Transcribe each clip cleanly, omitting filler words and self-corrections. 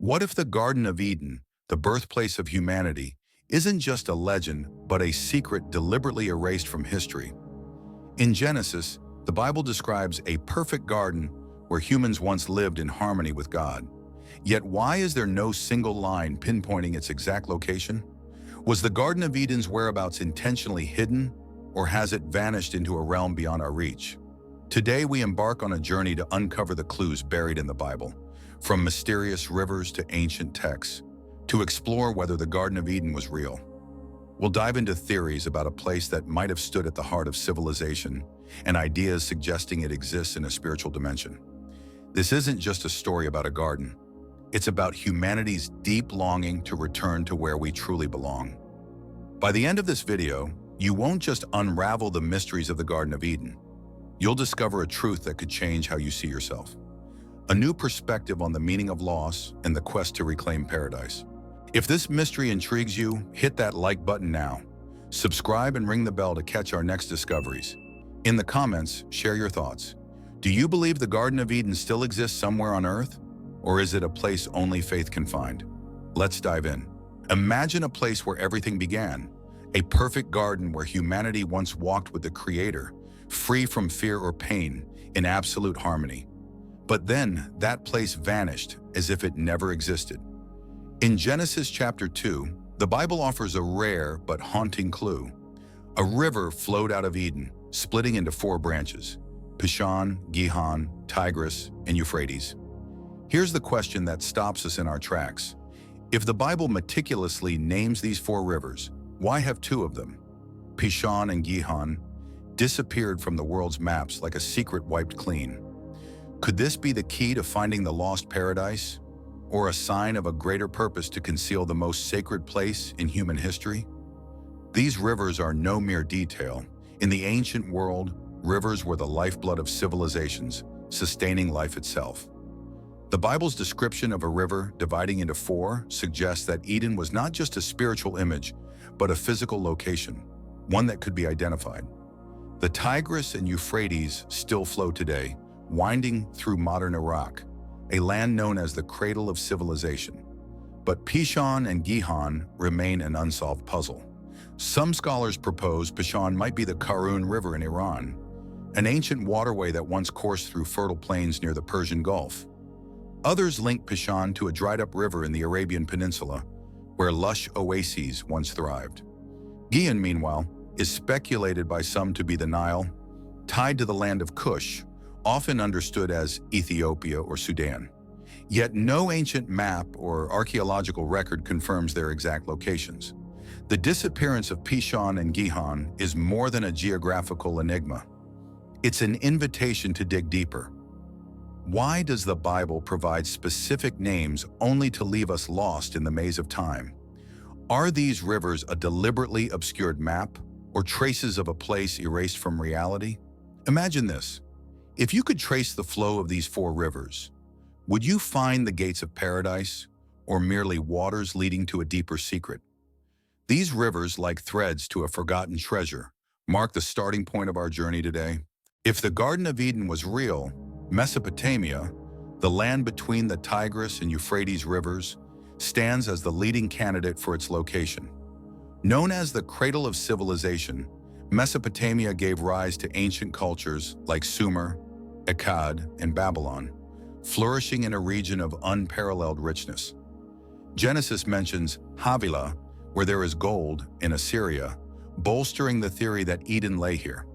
What if the Garden of Eden, the birthplace of humanity, isn't just a legend, but a secret deliberately erased from history? In Genesis, the Bible describes a perfect garden where humans once lived in harmony with God. Yet why is there no single line pinpointing its exact location? Was the Garden of Eden's whereabouts intentionally hidden, or has it vanished into a realm beyond our reach? Today we embark on a journey to uncover the clues buried in the Bible, from mysterious rivers to ancient texts, to explore whether the Garden of Eden was real. We'll dive into theories about a place that might have stood at the heart of civilization and ideas suggesting it exists in a spiritual dimension. This isn't just a story about a garden. It's about humanity's deep longing to return to where we truly belong. By the end of this video, you won't just unravel the mysteries of the Garden of Eden. You'll discover a truth that could change how you see yourself. A new perspective on the meaning of loss and the quest to reclaim paradise. If this mystery intrigues you, hit that like button now. Subscribe and ring the bell to catch our next discoveries. In the comments, share your thoughts. Do you believe the Garden of Eden still exists somewhere on Earth? Or is it a place only faith can find? Let's dive in. Imagine a place where everything began, a perfect garden where humanity once walked with the Creator, free from fear or pain, in absolute harmony. But then that place vanished as if it never existed. In Genesis chapter 2, the Bible offers a rare but haunting clue. A river flowed out of Eden, splitting into 4 branches: Pishon, Gihon, Tigris, and Euphrates. Here's the question that stops us in our tracks. If the Bible meticulously names these 4 rivers, why have 2 of them, Pishon and Gihon, disappeared from the world's maps like a secret wiped clean? Could this be the key to finding the lost paradise, or a sign of a greater purpose to conceal the most sacred place in human history? These rivers are no mere detail. In the ancient world, rivers were the lifeblood of civilizations, sustaining life itself. The Bible's description of a river dividing into 4 suggests that Eden was not just a spiritual image, but a physical location, one that could be identified. The Tigris and Euphrates still flow today, winding through modern Iraq, a land known as the cradle of civilization. But Pishon and Gihon remain an unsolved puzzle. Some scholars propose Pishon might be the Karun River in Iran, an ancient waterway that once coursed through fertile plains near the Persian Gulf. Others link Pishon to a dried-up river in the Arabian Peninsula, where lush oases once thrived. Gihon, meanwhile, is speculated by some to be the Nile, tied to the land of Kush, often understood as Ethiopia or Sudan. Yet no ancient map or archaeological record confirms their exact locations. The disappearance of Pishon and Gihon is more than a geographical enigma. It's an invitation to dig deeper. Why does the Bible provide specific names only to leave us lost in the maze of time? Are these rivers a deliberately obscured map, or traces of a place erased from reality? Imagine this. If you could trace the flow of these 4 rivers, would you find the gates of paradise, or merely waters leading to a deeper secret? These rivers, like threads to a forgotten treasure, mark the starting point of our journey today. If the Garden of Eden was real, Mesopotamia, the land between the Tigris and Euphrates rivers, stands as the leading candidate for its location. Known as the cradle of civilization, Mesopotamia gave rise to ancient cultures like Sumer, Akkad, and Babylon, flourishing in a region of unparalleled richness. Genesis mentions Havilah, where there is gold, in Assyria, bolstering the theory that Eden lay here.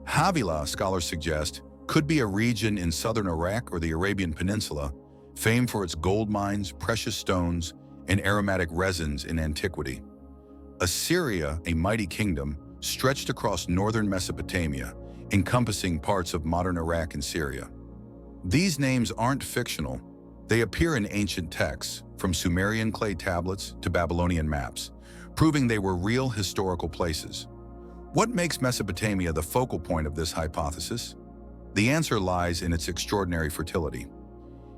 Havilah, scholars suggest, could be a region in southern Iraq or the Arabian Peninsula, famed for its gold mines, precious stones, and aromatic resins in antiquity. Assyria, a mighty kingdom, stretched across northern Mesopotamia, encompassing parts of modern Iraq and Syria. These names aren't fictional. They appear in ancient texts, from Sumerian clay tablets to Babylonian maps, proving they were real historical places. What makes Mesopotamia the focal point of this hypothesis? The answer lies in its extraordinary fertility.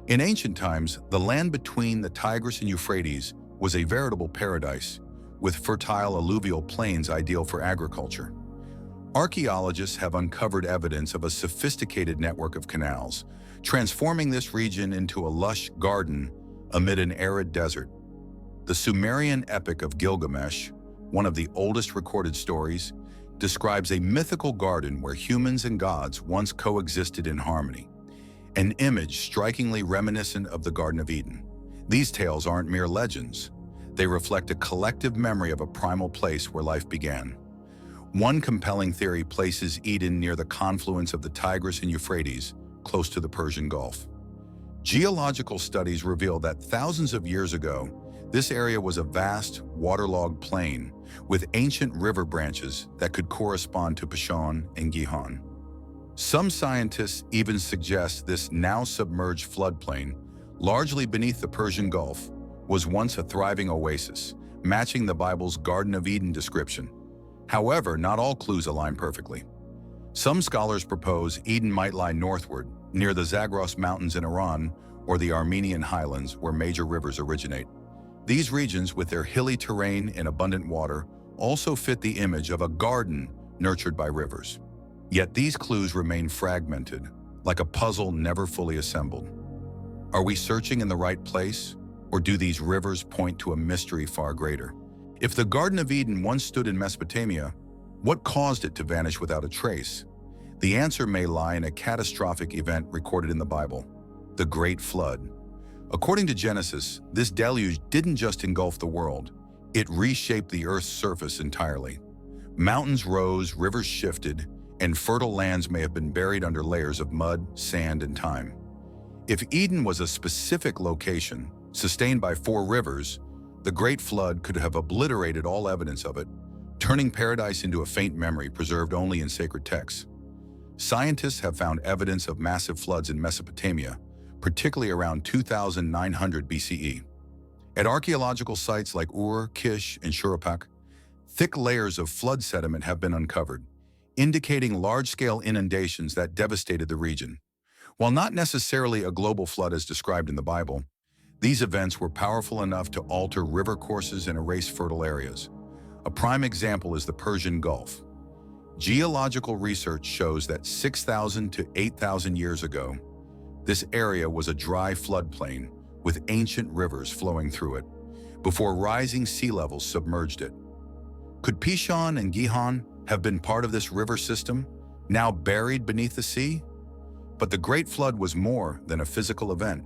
In ancient times, the land between the Tigris and Euphrates was a veritable paradise, with fertile alluvial plains ideal for agriculture. Archaeologists have uncovered evidence of a sophisticated network of canals, transforming this region into a lush garden amid an arid desert. The Sumerian epic of Gilgamesh, one of the oldest recorded stories, describes a mythical garden where humans and gods once coexisted in harmony, an image strikingly reminiscent of the Garden of Eden. These tales aren't mere legends. They reflect a collective memory of a primal place where life began. One compelling theory places Eden near the confluence of the Tigris and Euphrates, close to the Persian Gulf. Geological studies reveal that thousands of years ago, this area was a vast, waterlogged plain with ancient river branches that could correspond to Pishon and Gihon. Some scientists even suggest this now submerged floodplain, largely beneath the Persian Gulf, was once a thriving oasis, matching the Bible's Garden of Eden description. However, not all clues align perfectly. Some scholars propose Eden might lie northward, near the Zagros Mountains in Iran or the Armenian highlands where major rivers originate. These regions, with their hilly terrain and abundant water, also fit the image of a garden nurtured by rivers. Yet these clues remain fragmented, like a puzzle never fully assembled. Are we searching in the right place, or do these rivers point to a mystery far greater? If the Garden of Eden once stood in Mesopotamia, what caused it to vanish without a trace? The answer may lie in a catastrophic event recorded in the Bible, the Great Flood. According to Genesis, this deluge didn't just engulf the world, it reshaped the Earth's surface entirely. Mountains rose, rivers shifted, and fertile lands may have been buried under layers of mud, sand, and time. If Eden was a specific location, sustained by 4 rivers, the Great Flood could have obliterated all evidence of it, turning paradise into a faint memory preserved only in sacred texts. Scientists have found evidence of massive floods in Mesopotamia, particularly around 2900 BCE. At archaeological sites like Ur, Kish, and Shuruppak, thick layers of flood sediment have been uncovered, indicating large-scale inundations that devastated the region. While not necessarily a global flood as described in the Bible, these events were powerful enough to alter river courses and erase fertile areas. A prime example is the Persian Gulf. Geological research shows that 6,000 to 8,000 years ago, this area was a dry floodplain with ancient rivers flowing through it, before rising sea levels submerged it. Could Pishon and Gihon have been part of this river system, now buried beneath the sea? But the Great Flood was more than a physical event.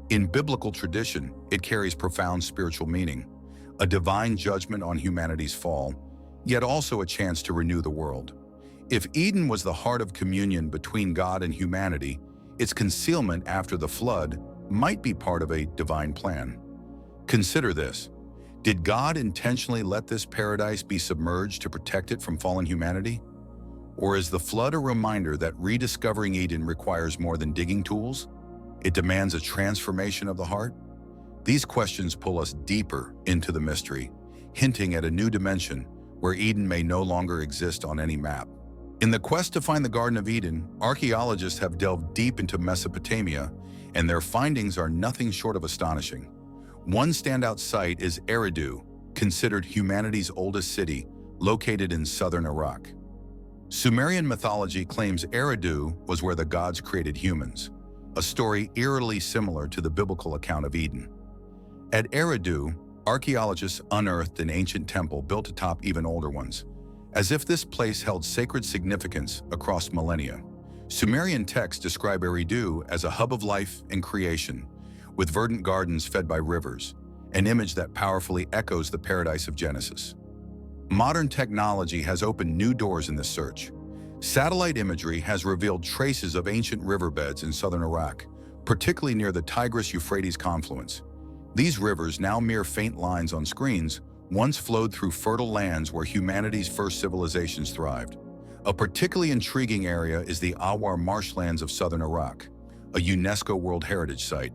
In biblical tradition, it carries profound spiritual meaning, a divine judgment on humanity's fall, yet also a chance to renew the world. If Eden was the heart of communion between God and humanity, its concealment after the flood might be part of a divine plan. Consider this. Did God intentionally let this paradise be submerged to protect it from fallen humanity? Or is the flood a reminder that rediscovering Eden requires more than digging tools? It demands a transformation of the heart? These questions pull us deeper into the mystery, hinting at a new dimension where Eden may no longer exist on any map. In the quest to find the Garden of Eden, archaeologists have delved deep into Mesopotamia, and their findings are nothing short of astonishing. One standout site is Eridu, considered humanity's oldest city, located in southern Iraq. Sumerian mythology claims Eridu was where the gods created humans, a story eerily similar to the biblical account of Eden. At Eridu, archaeologists unearthed an ancient temple built atop even older ones, as if this place held sacred significance across millennia. Sumerian texts describe Eridu as a hub of life and creation, with verdant gardens fed by rivers, an image that powerfully echoes the paradise of Genesis. Modern technology has opened new doors in this search. Satellite imagery has revealed traces of ancient riverbeds in southern Iraq, particularly near the Tigris-Euphrates confluence. These rivers, now mere faint lines on screens, once flowed through fertile lands where humanity's first civilizations thrived. A particularly intriguing area is the Awar marshlands of southern Iraq, a UNESCO World Heritage Site.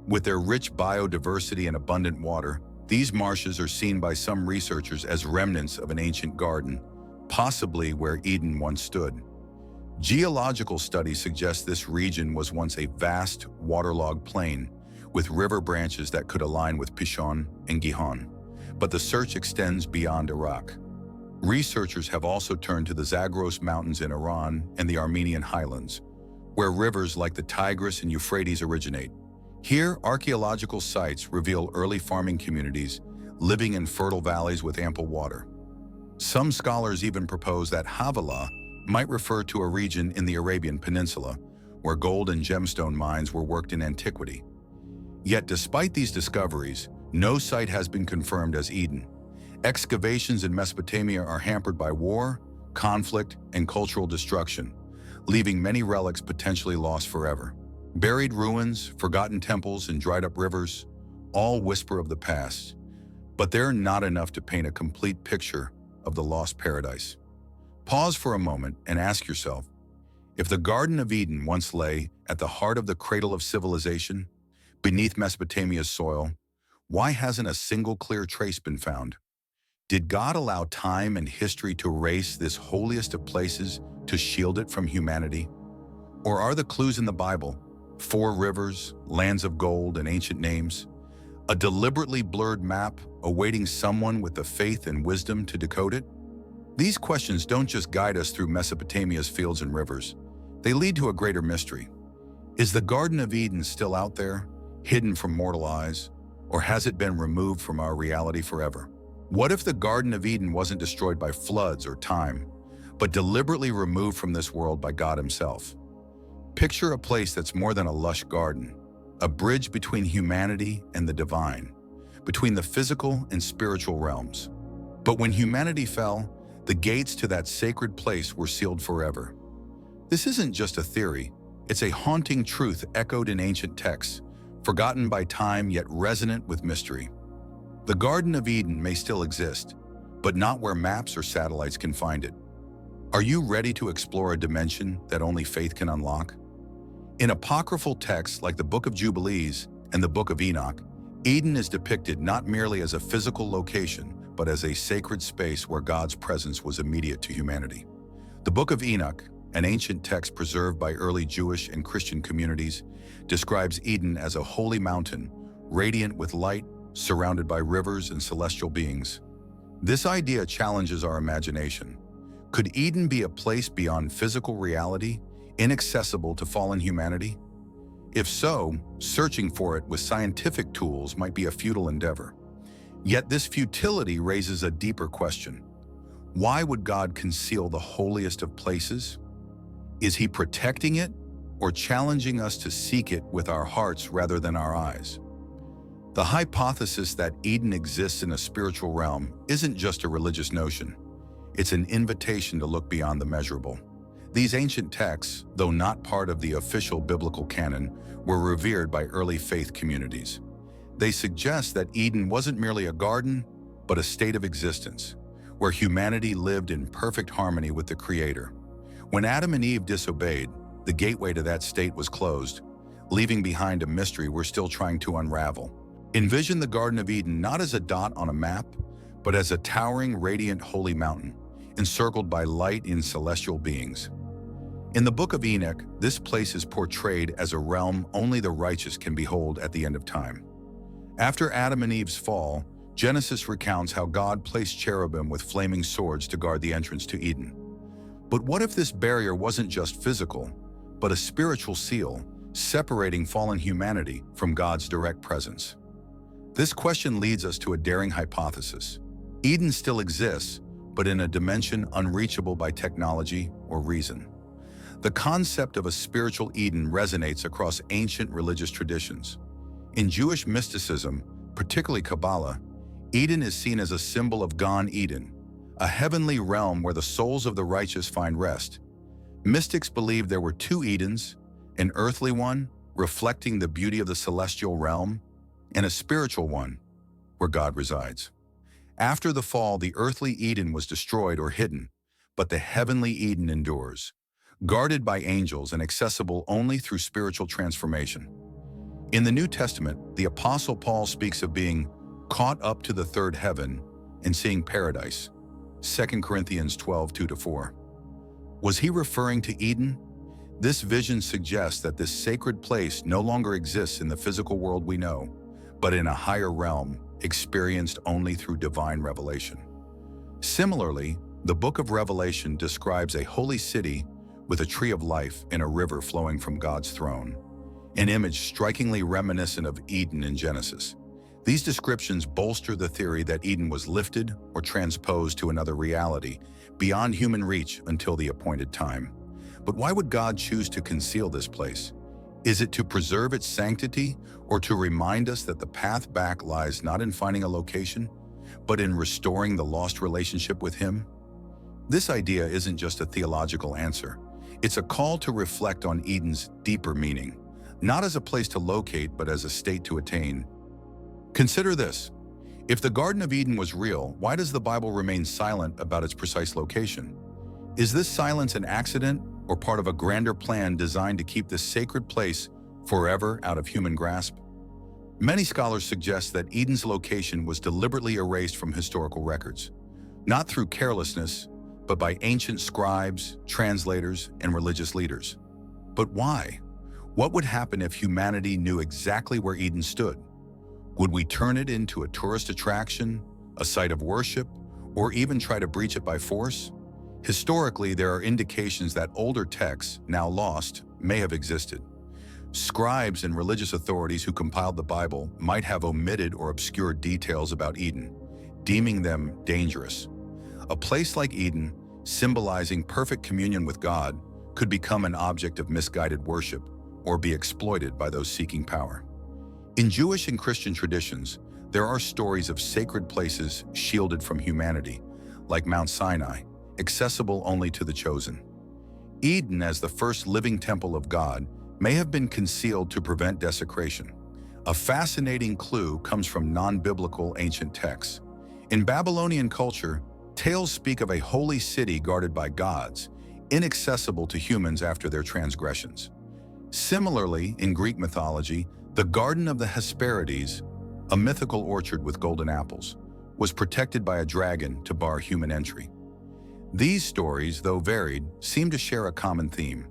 With their rich biodiversity and abundant water, these marshes are seen by some researchers as remnants of an ancient garden, possibly where Eden once stood. Geological studies suggest this region was once a vast, waterlogged plain, with river branches that could align with Pishon and Gihon. But the search extends beyond Iraq. Researchers have also turned to the Zagros Mountains in Iran and the Armenian highlands, where rivers like the Tigris and Euphrates originate. Here, archaeological sites reveal early farming communities living in fertile valleys with ample water. Some scholars even propose that Havilah might refer to a region in the Arabian Peninsula where gold and gemstone mines were worked in antiquity. Yet despite these discoveries, no site has been confirmed as Eden. Excavations in Mesopotamia are hampered by war, conflict, and cultural destruction, leaving many relics potentially lost forever. Buried ruins, forgotten temples, and dried-up rivers all whisper of the past, but they're not enough to paint a complete picture of the lost paradise. Pause for a moment and ask yourself, if the Garden of Eden once lay at the heart of the cradle of civilization, beneath Mesopotamia's soil, why hasn't a single clear trace been found? Did God allow time and history to erase this holiest of places to shield it from humanity? Or are the clues in the Bible, 4 rivers, lands of gold, and ancient names, a deliberately blurred map awaiting someone with the faith and wisdom to decode it? These questions don't just guide us through Mesopotamia's fields and rivers. They lead to a greater mystery. Is the Garden of Eden still out there, hidden from mortal eyes, or has it been removed from our reality forever? What if the Garden of Eden wasn't destroyed by floods or time, but deliberately removed from this world by God Himself? Picture a place that's more than a lush garden, a bridge between humanity and the divine, between the physical and spiritual realms. But when humanity fell, the gates to that sacred place were sealed forever. This isn't just a theory, it's a haunting truth echoed in ancient texts, forgotten by time yet resonant with mystery. The Garden of Eden may still exist, but not where maps or satellites can find it. Are you ready to explore a dimension that only faith can unlock? In apocryphal texts like the Book of Jubilees and the Book of Enoch, Eden is depicted not merely as a physical location, but as a sacred space where God's presence was immediate to humanity. The Book of Enoch, an ancient text preserved by early Jewish and Christian communities, describes Eden as a holy mountain, radiant with light, surrounded by rivers and celestial beings. This idea challenges our imagination. Could Eden be a place beyond physical reality, inaccessible to fallen humanity? If so, searching for it with scientific tools might be a futile endeavor. Yet this futility raises a deeper question. Why would God conceal the holiest of places? Is He protecting it or challenging us to seek it with our hearts rather than our eyes? The hypothesis that Eden exists in a spiritual realm isn't just a religious notion. It's an invitation to look beyond the measurable. These ancient texts, though not part of the official biblical canon, were revered by early faith communities. They suggest that Eden wasn't merely a garden, but a state of existence, where humanity lived in perfect harmony with the Creator. When Adam and Eve disobeyed, the gateway to that state was closed, leaving behind a mystery we're still trying to unravel. Envision the Garden of Eden not as a dot on a map, but as a towering, radiant, holy mountain, encircled by light and celestial beings. In the Book of Enoch, this place is portrayed as a realm only the righteous can behold at the end of time. After Adam and Eve's fall, Genesis recounts how God placed cherubim with flaming swords to guard the entrance to Eden. But what if this barrier wasn't just physical, but a spiritual seal, separating fallen humanity from God's direct presence? This question leads us to a daring hypothesis. Eden still exists, but in a dimension unreachable by technology or reason. The concept of a spiritual Eden resonates across ancient religious traditions. In Jewish mysticism, particularly Kabbalah, Eden is seen as a symbol of Gan Eden, a heavenly realm where the souls of the righteous find rest. Mystics believe there were 2 Edens, an earthly one, reflecting the beauty of the celestial realm, and a spiritual one, where God resides. After the fall, the earthly Eden was destroyed or hidden, but the heavenly Eden endures, guarded by angels and accessible only through spiritual transformation. In the New Testament, the Apostle Paul speaks of being caught up to the third heaven and seeing paradise, 2 Corinthians 12:2-4. Was he referring to Eden? This vision suggests that this sacred place no longer exists in the physical world we know, but in a higher realm, experienced only through divine revelation. Similarly, the book of Revelation describes a holy city with a tree of life and a river flowing from God's throne. an image strikingly reminiscent of Eden in Genesis. These descriptions bolster the theory that Eden was lifted or transposed to another reality, beyond human reach until the appointed time. But why would God choose to conceal this place? Is it to preserve its sanctity, or to remind us that the path back lies not in finding a location, but in restoring the lost relationship with Him? This idea isn't just a theological answer. It's a call to reflect on Eden's deeper meaning, not as a place to locate, but as a state to attain. Consider this. If the Garden of Eden was real, why does the Bible remain silent about its precise location? Is this silence an accident or part of a grander plan designed to keep this sacred place forever out of human grasp? Many scholars suggest that Eden's location was deliberately erased from historical records, not through carelessness, but by ancient scribes, translators, and religious leaders. But why? What would happen if humanity knew exactly where Eden stood? Would we turn it into a tourist attraction, a site of worship, or even try to breach it by force? Historically, there are indications that older texts, now lost, may have existed. Scribes and religious authorities who compiled the Bible might have omitted or obscured details about Eden, deeming them dangerous. A place like Eden, symbolizing perfect communion with God, could become an object of misguided worship or be exploited by those seeking power. In Jewish and Christian traditions, there are stories of sacred places shielded from humanity, like Mount Sinai, accessible only to the chosen. Eden, as the first living temple of God, may have been concealed to prevent desecration. A fascinating clue comes from non-biblical ancient texts. In Babylonian culture, tales speak of a holy city guarded by gods, inaccessible to humans after their transgressions. Similarly, in Greek mythology, the Garden of the Hesperides, a mythical orchard with golden apples, was protected by a dragon to bar human entry. These stories, though varied, seem to share a common theme.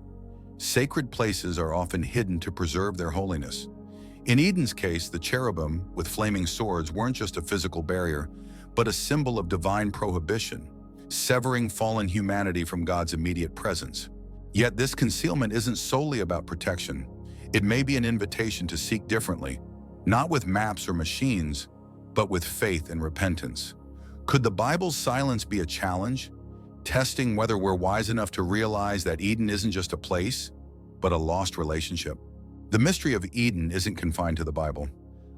Sacred places are often hidden to preserve their holiness. In Eden's case, the cherubim with flaming swords weren't just a physical barrier, but a symbol of divine prohibition, severing fallen humanity from God's immediate presence. Yet this concealment isn't solely about protection. It may be an invitation to seek differently, not with maps or machines, but with faith and repentance. Could the Bible's silence be a challenge, testing whether we're wise enough to realize that Eden isn't just a place, but a lost relationship? The mystery of Eden isn't confined to the Bible.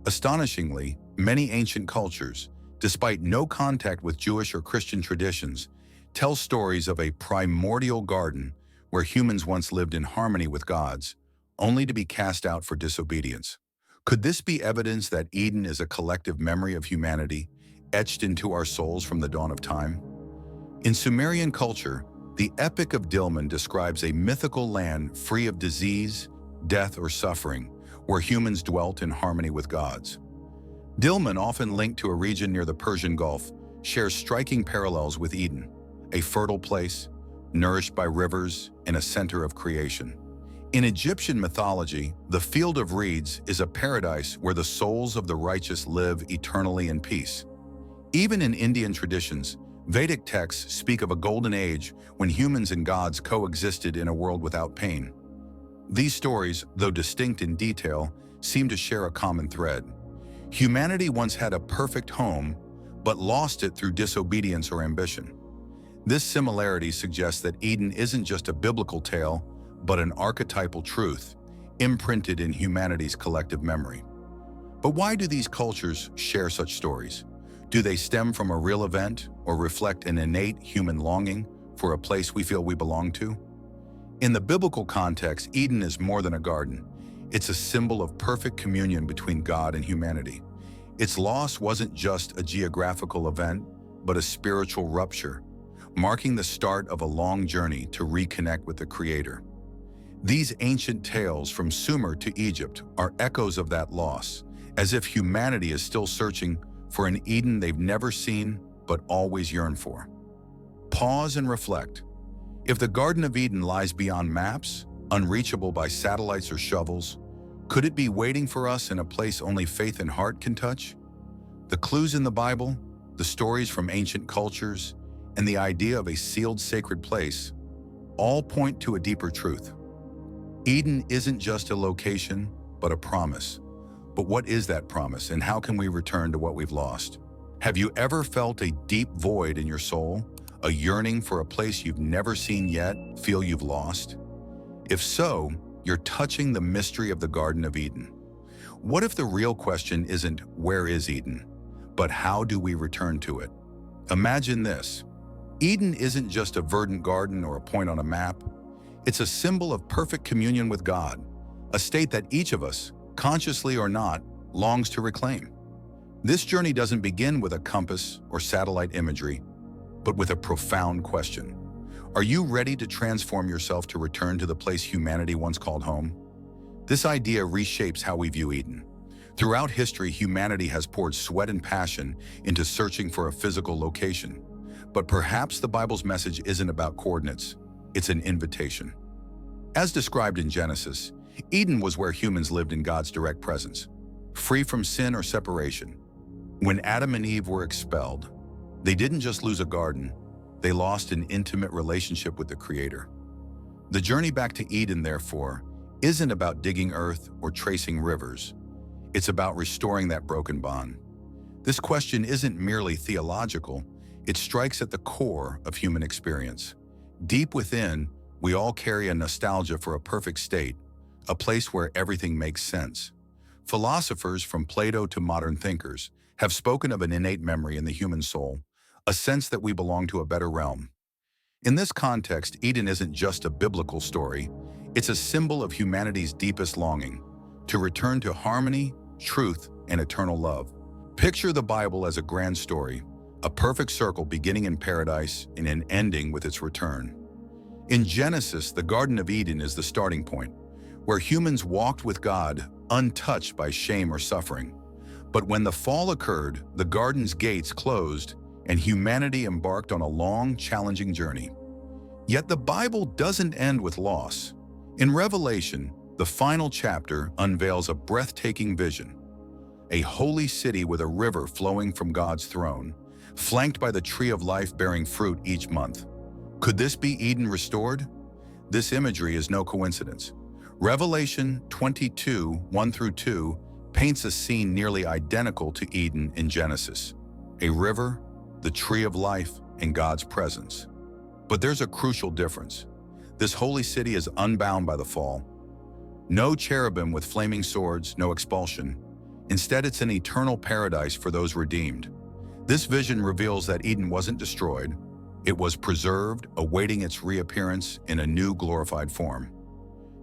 Astonishingly, many ancient cultures, despite no contact with Jewish or Christian traditions, tell stories of a primordial garden where humans once lived in harmony with gods, only to be cast out for disobedience. Could this be evidence that Eden is a collective memory of humanity, etched into our souls from the dawn of time? In Sumerian culture, the Epic of Dilmun describes a mythical land free of disease, death, or suffering, where humans dwelt in harmony with gods. Dilmun, often linked to a region near the Persian Gulf, shares striking parallels with Eden, a fertile place, nourished by rivers and a center of creation. In Egyptian mythology, the Field of Reeds is a paradise where the souls of the righteous live eternally in peace. Even in Indian traditions, Vedic texts speak of a golden age when humans and gods coexisted in a world without pain. These stories, though distinct in detail, seem to share a common thread. Humanity once had a perfect home, but lost it through disobedience or ambition. This similarity suggests that Eden isn't just a biblical tale, but an archetypal truth, imprinted in humanity's collective memory. But why do these cultures share such stories? Do they stem from a real event or reflect an innate human longing for a place we feel we belong to? In the biblical context, Eden is more than a garden. It's a symbol of perfect communion between God and humanity. Its loss wasn't just a geographical event, but a spiritual rupture, marking the start of a long journey to reconnect with the Creator. These ancient tales from Sumer to Egypt are echoes of that loss, as if humanity is still searching for an Eden they've never seen but always yearned for. Pause and reflect. If the Garden of Eden lies beyond maps, unreachable by satellites or shovels, could it be waiting for us in a place only faith and heart can touch? The clues in the Bible, the stories from ancient cultures, and the idea of a sealed sacred place all point to a deeper truth. Eden isn't just a location, but a promise. But what is that promise, and how can we return to what we've lost? Have you ever felt a deep void in your soul, a yearning for a place you've never seen yet, feel you've lost? If so, you're touching the mystery of the Garden of Eden. What if the real question isn't where is Eden, but how do we return to it? Imagine this. Eden isn't just a verdant garden or a point on a map. It's a symbol of perfect communion with God, a state that each of us, consciously or not, longs to reclaim. This journey doesn't begin with a compass or satellite imagery, but with a profound question. Are you ready to transform yourself to return to the place humanity once called home? This idea reshapes how we view Eden. Throughout history, humanity has poured sweat and passion into searching for a physical location. But perhaps the Bible's message isn't about coordinates, it's an invitation. As described in Genesis, Eden was where humans lived in God's direct presence, free from sin or separation. When Adam and Eve were expelled, they didn't just lose a garden, they lost an intimate relationship with the Creator. The journey back to Eden, therefore, isn't about digging earth or tracing rivers. It's about restoring that broken bond. This question isn't merely theological, it strikes at the core of human experience. Deep within, we all carry a nostalgia for a perfect state, a place where everything makes sense. Philosophers, from Plato to modern thinkers, have spoken of an innate memory in the human soul, a sense that we belong to a better realm. In this context, Eden isn't just a biblical story, it's a symbol of humanity's deepest longing, to return to harmony, truth, and eternal love. Picture the Bible as a grand story, a perfect circle beginning in paradise and an ending with its return. In Genesis, the Garden of Eden is the starting point, where humans walked with God untouched by shame or suffering. But when the fall occurred, the garden's gates closed and humanity embarked on a long, challenging journey. Yet the Bible doesn't end with loss. In Revelation, the final chapter unveils a breathtaking vision, a holy city with a river flowing from God's throne, flanked by the tree of life bearing fruit each month. Could this be Eden restored? This imagery is no coincidence. Revelation 22, 1-2 paints a scene nearly identical to Eden in Genesis. A river, the tree of life, and God's presence. But there's a crucial difference. This holy city is unbound by the fall. No cherubim with flaming swords, no expulsion. Instead, it's an eternal paradise for those redeemed. This vision reveals that Eden wasn't destroyed. It was preserved, awaiting its reappearance in a new glorified form.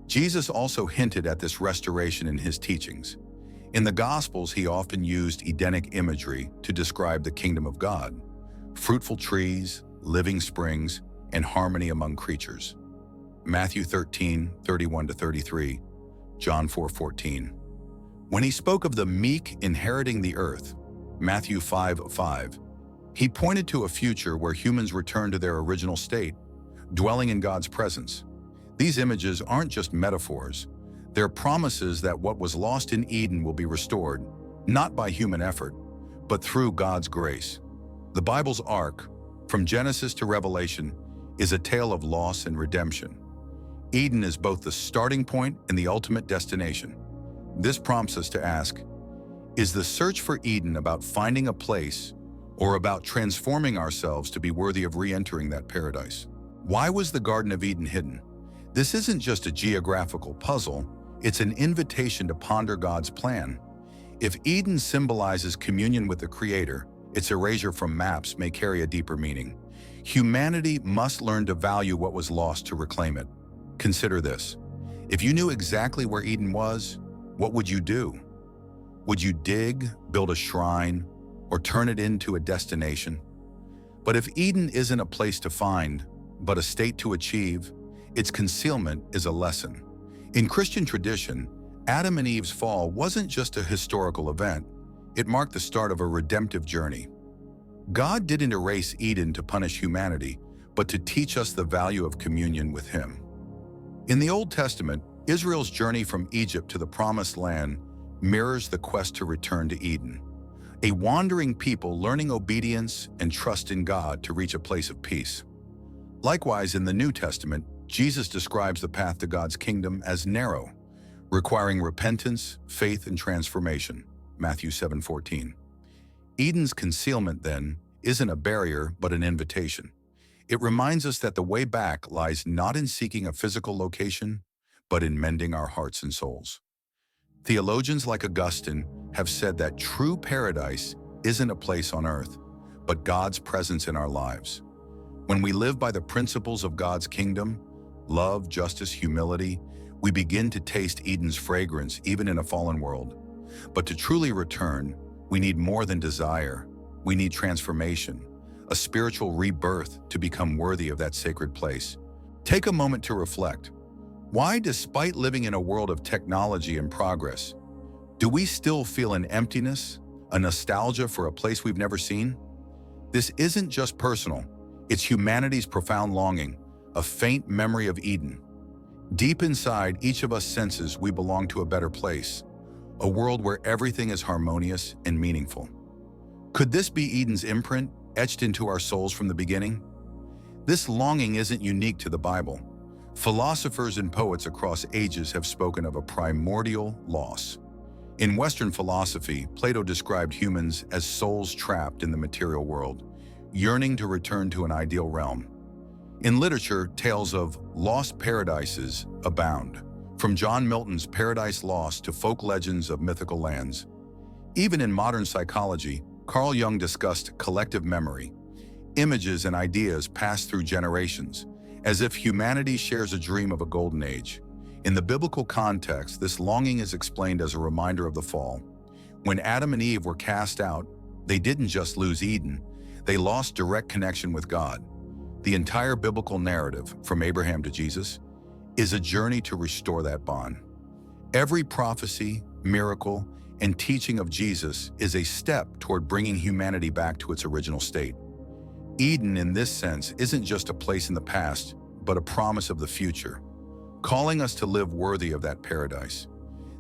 Jesus also hinted at this restoration in his teachings. In the Gospels, he often used Edenic imagery to describe the kingdom of God: fruitful trees, living springs, and harmony among creatures. Matthew 13, 31-33, John 4:14. When he spoke of the meek inheriting the earth, Matthew 5:5, he pointed to a future where humans return to their original state, dwelling in God's presence. These images aren't just metaphors. They're promises that what was lost in Eden will be restored, not by human effort, but through God's grace. The Bible's arc, from Genesis to Revelation, is a tale of loss and redemption. Eden is both the starting point and the ultimate destination. This prompts us to ask, is the search for Eden about finding a place or about transforming ourselves to be worthy of re-entering that paradise? Why was the Garden of Eden hidden? This isn't just a geographical puzzle, it's an invitation to ponder God's plan. If Eden symbolizes communion with the Creator, its erasure from maps may carry a deeper meaning. Humanity must learn to value what was lost to reclaim it. Consider this. If you knew exactly where Eden was, what would you do? Would you dig, build a shrine, or turn it into a destination? But if Eden isn't a place to find, but a state to achieve, its concealment is a lesson. In Christian tradition, Adam and Eve's fall wasn't just a historical event, it marked the start of a redemptive journey. God didn't erase Eden to punish humanity, but to teach us the value of communion with Him. In the Old Testament, Israel's journey from Egypt to the Promised Land mirrors the quest to return to Eden, a wandering people learning obedience and trust in God to reach a place of peace. Likewise, in the New Testament, Jesus describes the path to God's kingdom as narrow, requiring repentance, faith, and transformation. Matthew 7:14. Eden's concealment, then, isn't a barrier but an invitation. It reminds us that the way back lies not in seeking a physical location, but in mending our hearts and souls. Theologians like Augustine have said that true paradise isn't a place on earth, but God's presence in our lives. When we live by the principles of God's kingdom, love, justice, humility, we begin to taste Eden's fragrance even in a fallen world. But to truly return, we need more than desire. We need transformation, a spiritual rebirth to become worthy of that sacred place. Take a moment to reflect. Why, despite living in a world of technology and progress, do we still feel an emptiness, a nostalgia for a place we've never seen? This isn't just personal. It's humanity's profound longing, a faint memory of Eden. Deep inside, each of us senses we belong to a better place, a world where everything is harmonious and meaningful. Could this be Eden's imprint, etched into our souls from the beginning? This longing isn't unique to the Bible. Philosophers and poets across ages have spoken of a primordial loss. In Western philosophy, Plato described humans as souls trapped in the material world, yearning to return to an ideal realm. In literature, tales of lost paradises abound, from John Milton's Paradise Lost to folk legends of mythical lands. Even in modern psychology, Carl Jung discussed collective memory. Images and ideas pass through generations, as if humanity shares a dream of a golden age. In the biblical context, this longing is explained as a reminder of the fall. When Adam and Eve were cast out, they didn't just lose Eden, they lost direct connection with God. The entire biblical narrative, from Abraham to Jesus, is a journey to restore that bond. Every prophecy, miracle, and teaching of Jesus is a step toward bringing humanity back to its original state. Eden, in this sense, isn't just a place in the past, but a promise of the future, calling us to live worthy of that paradise.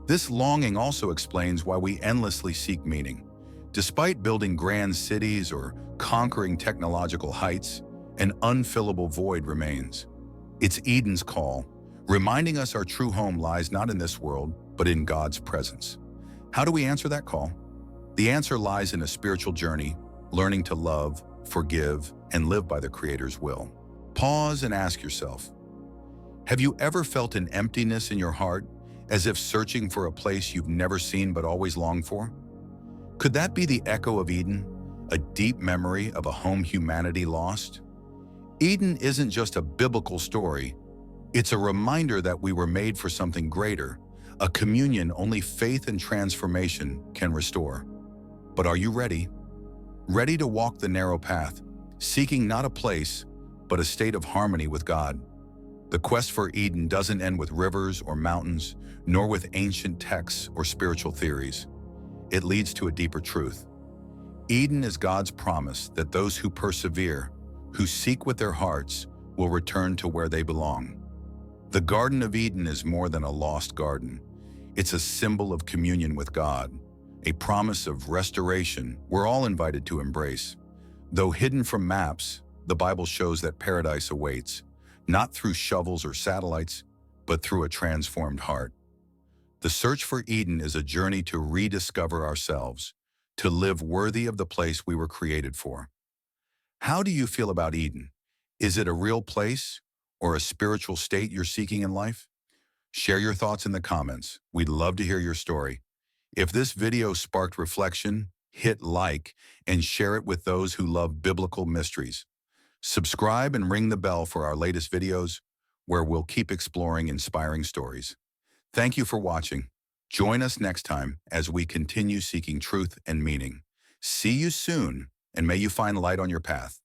This longing also explains why we endlessly seek meaning. Despite building grand cities or conquering technological heights, an unfillable void remains. It's Eden's call, reminding us our true home lies not in this world, but in God's presence. How do we answer that call? The answer lies in a spiritual journey, learning to love, forgive, and live by the Creator's will. Pause and ask yourself, have you ever felt an emptiness in your heart, as if searching for a place you've never seen but always longed for? Could that be the echo of Eden, a deep memory of a home humanity lost? Eden isn't just a biblical story, it's a reminder that we were made for something greater, a communion only faith and transformation can restore. But are you ready? Ready to walk the narrow path, seeking not a place, but a state of harmony with God? The quest for Eden doesn't end with rivers or mountains, nor with ancient texts or spiritual theories. It leads to a deeper truth. Eden is God's promise that those who persevere, who seek with their hearts, will return to where they belong. The Garden of Eden is more than a lost garden. It's a symbol of communion with God, a promise of restoration we're all invited to embrace. Though hidden from maps, the Bible shows that paradise awaits, not through shovels or satellites, but through a transformed heart. The search for Eden is a journey to rediscover ourselves, to live worthy of the place we were created for. How do you feel about Eden? Is it a real place or a spiritual state you're seeking in life? Share your thoughts in the comments. We'd love to hear your story. If this video sparked reflection, hit like and share it with those who love biblical mysteries. Subscribe and ring the bell for our latest videos, where we'll keep exploring inspiring stories. Thank you for watching. Join us next time as we continue seeking truth and meaning. See you soon, and may you find light on your path.